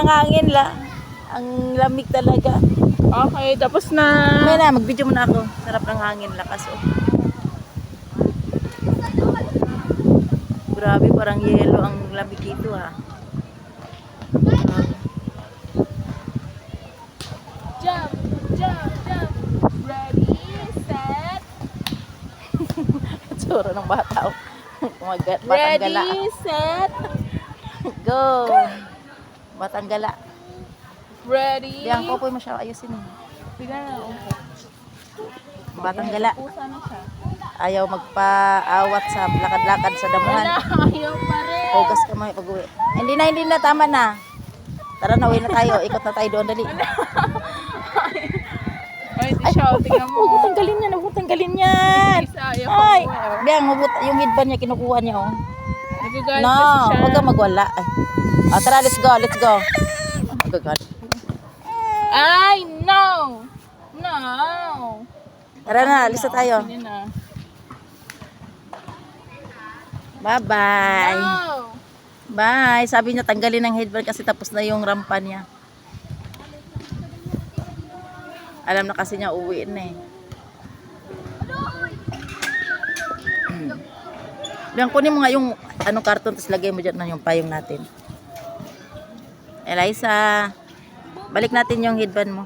ng hangin la. Ang lamig talaga. Okay, tapos na. May na, mag-video muna ako. Sarap ng hangin lakas oh. Grabe, parang yelo ang lamig dito ha. Jump, jump, jump. Ready, set. Tsura ng bata oh. Batang gala. Ready, set. Go. Batang gala. Ready. Diyan ko po mo siya ayusin eh. Bigyan na ako. Batang gala. Pusa na siya. Ayaw magpaawat sa lakad-lakad sa damuhan. Wala, ayaw pa rin. Hugas ka may pag-uwi. Hindi na, tama na. Tara na, uwi na tayo. Ikot na tayo doon, dali. Ay, di siya. Tingnan mo. Huwag tanggalin yan, huwag tanggalin yan. Isa, ayaw Ay, pa po. biyang, yung headband niya, kinukuha niya, oh. Nagagalit No, kasi siya. huwag kang magwala. Ay. Oh, tara, let's go, let's go. Magagalit. Ay, no! No! Tara na, alis na tayo. Sige na. Bye-bye. No! Bye. Sabi niya, tanggalin ang headband kasi tapos na yung rampa niya. Alam na kasi niya, uwi na eh. Biyang, kunin mo nga yung anong karton, tapos lagay mo dyan na yung payong natin. Eliza, balik natin yung headband mo.